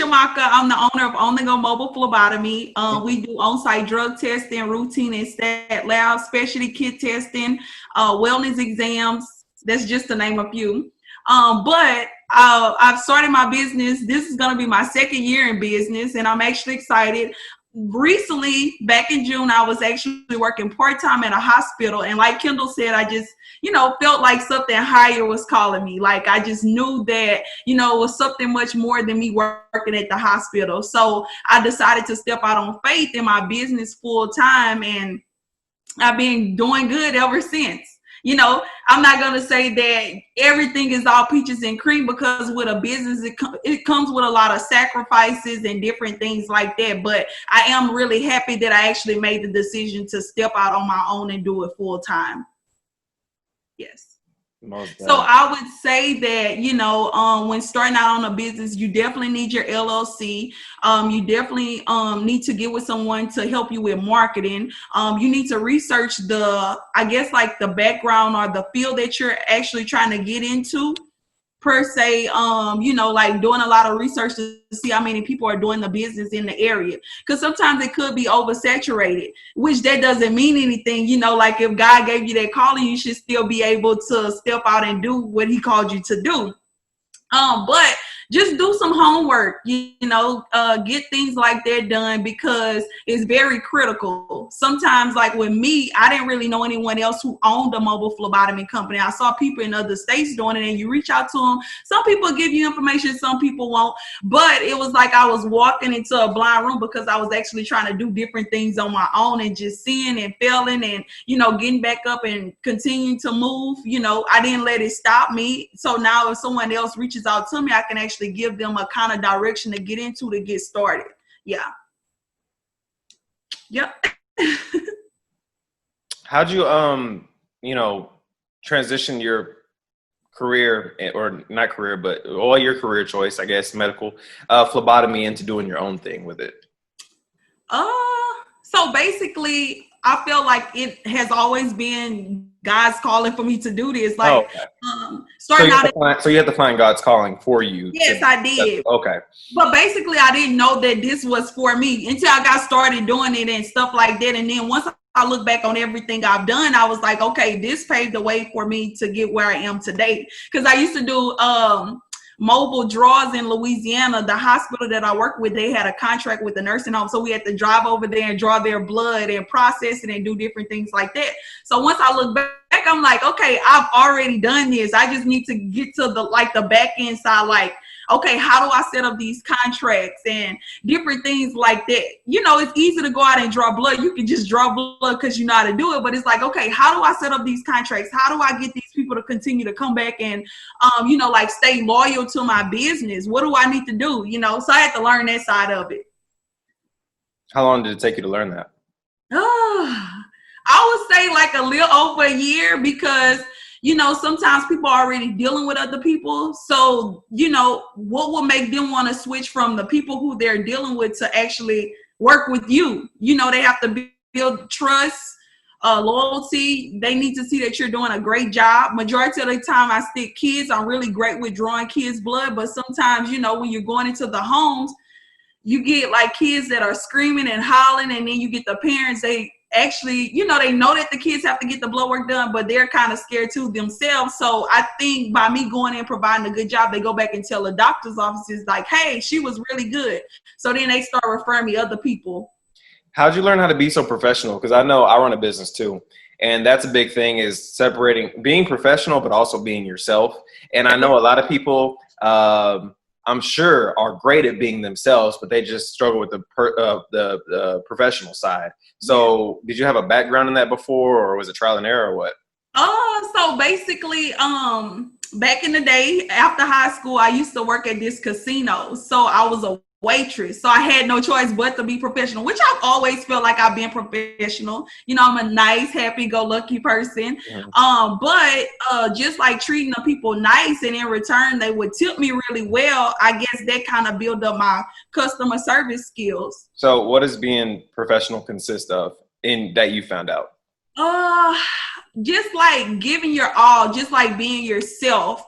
Shamaka. I'm the owner of Only Go Mobile Phlebotomy. We do on-site drug testing, routine and stat lab, specialty kit testing, wellness exams. That's just to name a few. But I've started my business. This is going to be my second year in business, and I'm actually excited. Recently, back in June, I was actually working part-time at a hospital. And like Kendall said, I just, felt like something higher was calling me. Like I just knew that, it was something much more than me working at the hospital. So I decided to step out on faith in my business full time. And I've been doing good ever since. I'm not going to say that everything is all peaches and cream, because with a business, it comes with a lot of sacrifices and different things like that. But I am really happy that I actually made the decision to step out on my own and do it full time. Yes. So I would say that, when starting out on a business, you definitely need your LLC. You definitely need to get with someone to help you with marketing. You need to research the background or the field that you're actually trying to get into. Per se, like doing a lot of research to see how many people are doing the business in the area. Because sometimes it could be oversaturated, which that doesn't mean anything. Like if God gave you that calling, you should still be able to step out and do what he called you to do. But just do some homework, get things like that done, because it's very critical. Sometimes, like with me, I didn't really know anyone else who owned a mobile phlebotomy company. I saw people in other states doing it, and you reach out to them. Some people give you information, some people won't. But it was like I was walking into a blind room, because I was actually trying to do different things on my own and just seeing and failing and, getting back up and continuing to move. I didn't let it stop me. So now if someone else reaches out to me, I can actually give them a kind of direction to get into to get started. Yeah. Yep. How'd you transition your career, or not career, but your career choice, I guess, medical phlebotomy, into doing your own thing with it? So basically, I feel like it has always been God's calling for me to do this. Like, starting out. So you have to find God's calling for you. Yes, I did. Okay. But basically, I didn't know that this was for me until I got started doing it and stuff like that. And then once I look back on everything I've done, I was like, okay, this paved the way for me to get where I am today. Because I used to do mobile draws in Louisiana. The hospital that I worked with, they had a contract with the nursing home. So we had to drive over there and draw their blood and process it and do different things like that. So once I look back, I'm like, okay, I've already done this. I just need to get to the back end side. Like, okay, how do I set up these contracts and different things like that? It's easy to go out and draw blood. You can just draw blood because you know how to do it. But it's like, okay, how do I set up these contracts? How do I get these people to continue to come back and, stay loyal to my business? What do I need to do? So I had to learn that side of it. How long did it take you to learn that? I would say like a little over a year, because sometimes people are already dealing with other people. So, what will make them want to switch from the people who they're dealing with to actually work with you? They have to build trust, loyalty. They need to see that you're doing a great job. Majority of the time I stick kids. I'm really great with drawing kids' blood. But sometimes, when you're going into the homes, you get like kids that are screaming and hollering, and then you get the parents, they actually, they know that the kids have to get the blood work done, but they're kind of scared too themselves. So I think by me going in and providing a good job, they go back and tell the doctor's offices like, hey, she was really good. So then they start referring me other people. How'd you learn how to be so professional? Because I know I run a business too. And that's a big thing, is separating being professional, but also being yourself. And I know a lot of people, I'm sure, are great at being themselves, but they just struggle with the professional side. So did you have a background in that before, or was it trial and error, or what? So basically, back in the day, after high school, I used to work at this casino. So I was a waitress. So I had no choice but to be professional, which I've always felt like I've been professional. I'm a nice, happy-go-lucky person. But just like treating the people nice, and in return they would tip me really well, I guess that kind of built up my customer service skills. So what does being professional consist of in that you found out? Just like giving your all, just like being yourself.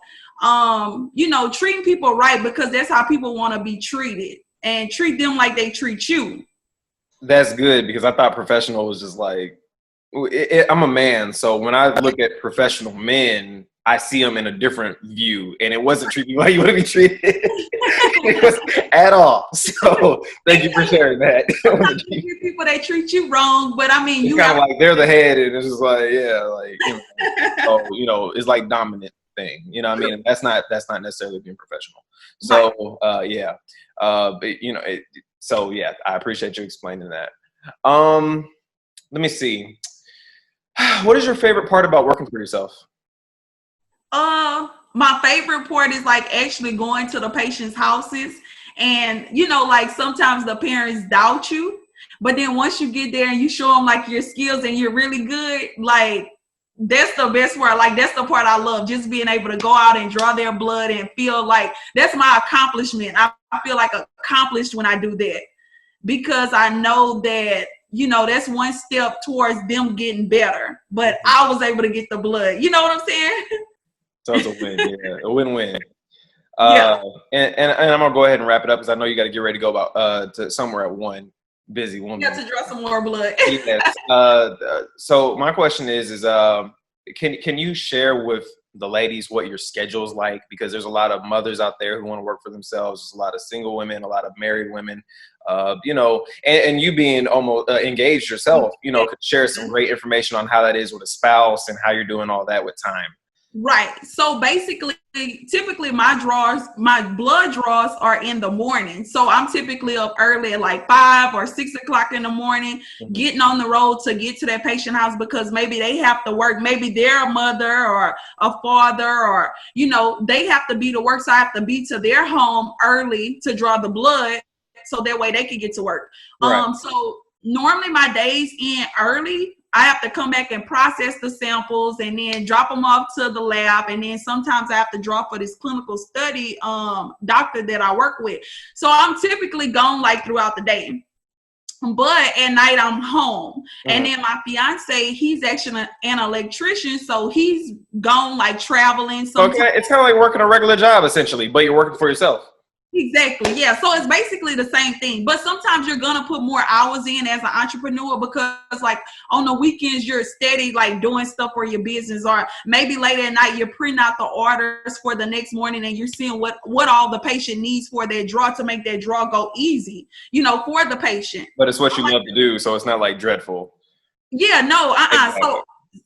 Treating people right, because that's how people want to be treated. and treat them like they treat you. That's good, because I thought professional was just like, I'm a man, so when I look at professional men, I see them in a different view, and it wasn't treating you how you want to be treated. It was at all. So thank you for sharing that. People that treat you wrong, but I mean, it's you kind of like they're the head, and it's just like, yeah, like, it's like dominant thing, you know what I mean? And that's not necessarily being professional. So yeah, but so yeah, I appreciate you explaining that. Let me see. What is your favorite part about working for yourself? My favorite part is like actually going to the patient's houses, and like sometimes the parents doubt you, but then once you get there and you show them like your skills and you're really good, like that's the best part. Like that's the part I love, just being able to go out and draw their blood and feel like that's my accomplishment. I feel like accomplished when I do that, because I know that that's one step towards them getting better, but I was able to get the blood. You know what I'm saying? So it's a win, yeah, a win-win. Yeah. And I'm gonna go ahead and wrap it up, because I know you got to get ready to go about to somewhere at 1. Busy woman. You have to draw some more blood. Yes. So my question is can you share with the ladies what your schedule is like? Because there's a lot of mothers out there who want to work for themselves. There's a lot of single women, a lot of married women. And you being almost engaged yourself, could share some great information on how that is with a spouse and how you're doing all that with time. Right. So basically, typically my blood draws are in the morning. So I'm typically up early at like 5 or 6 o'clock in the morning, getting on the road to get to that patient house, because maybe they have to work. Maybe they're a mother or a father, or, they have to be to work. So I have to be to their home early to draw the blood, so that way they can get to work. Right. So normally my days end early. I have to come back and process the samples and then drop them off to the lab. And then sometimes I have to draw for this clinical study doctor that I work with. So I'm typically gone like throughout the day. But at night I'm home. And then my fiance, he's actually an electrician. So he's gone like traveling. Okay, it's kind of like working a regular job essentially, but you're working for yourself. Exactly. Yeah. So it's basically the same thing, but sometimes you're going to put more hours in as an entrepreneur, because like on the weekends, you're steady, like doing stuff for your business, or maybe later at night, you're printing out the orders for the next morning and you're seeing what all the patient needs for their draw to make that draw go easy, for the patient. But it's what you love to do. So it's not like dreadful. Yeah, no. Exactly.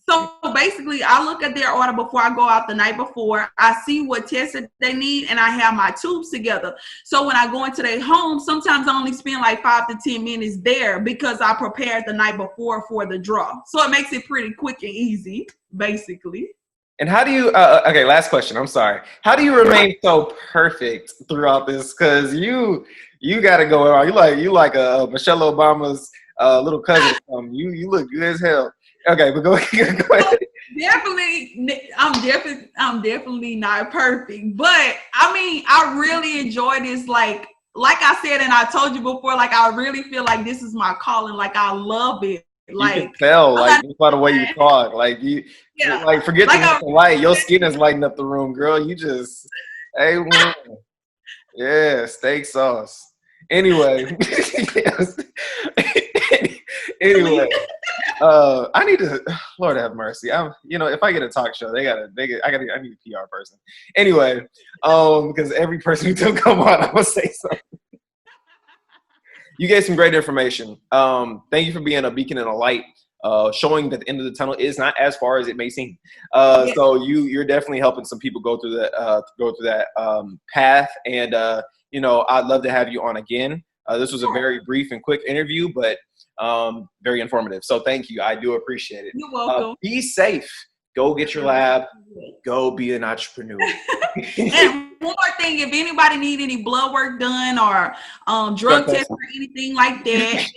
So basically, I look at their order before I go out the night before. I see what tests that they need, and I have my tubes together. So when I go into their home, sometimes I only spend like 5 to 10 minutes there, because I prepared the night before for the draw. So it makes it pretty quick and easy, basically. And how do you, okay, last question. I'm sorry. How do you remain so perfect throughout this? Because you got to go on. You like Michelle Obama's little cousin. You look good as hell. Okay, but go ahead. I'm definitely not perfect, but I mean, I really enjoy this. Like I said, and I told you before, like I really feel like this is my calling. Like I love it. Like you can tell, like just by the way you talk, like you like forget like the light. Your skin is lighting up the room, girl. You just, hey, yeah, steak sauce. Anyway, anyway. I need to, Lord have mercy. If I get a talk show, I need a PR person. Anyway, because every person who don't come on, I'm gonna say something. You gave some great information. Thank you for being a beacon and a light, showing that the end of the tunnel is not as far as it may seem. So you're definitely helping some people go through that path. And I'd love to have you on again. This was a very brief and quick interview, but very informative. So thank you. I do appreciate it. You're welcome. Be safe. Go get your lab. Go be an entrepreneur. And one more thing, if anybody need any blood work done or drug tests or anything like that,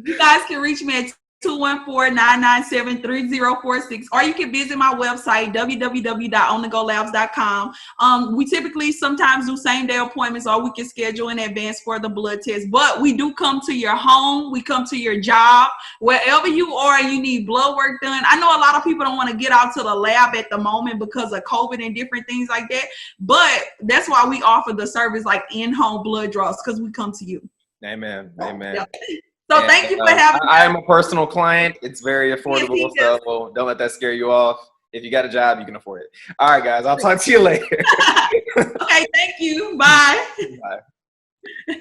you guys can reach me at 214-997-3046, or you can visit my website, www.onthegolabs.com. We typically sometimes do same day appointments, or we can schedule in advance for the blood test, but we do come to your home, we come to your job, wherever you are and you need blood work done. I know a lot of people don't want to get out to the lab at the moment because of COVID and different things like that, but that's why we offer the service like in-home blood draws, because we come to you. Amen. Amen. Yeah. So thank you for having me. I am a personal client. It's very affordable, so don't let that scare you off. If you got a job, you can afford it. All right, guys. I'll talk to you later. Okay, thank you. Bye. Bye.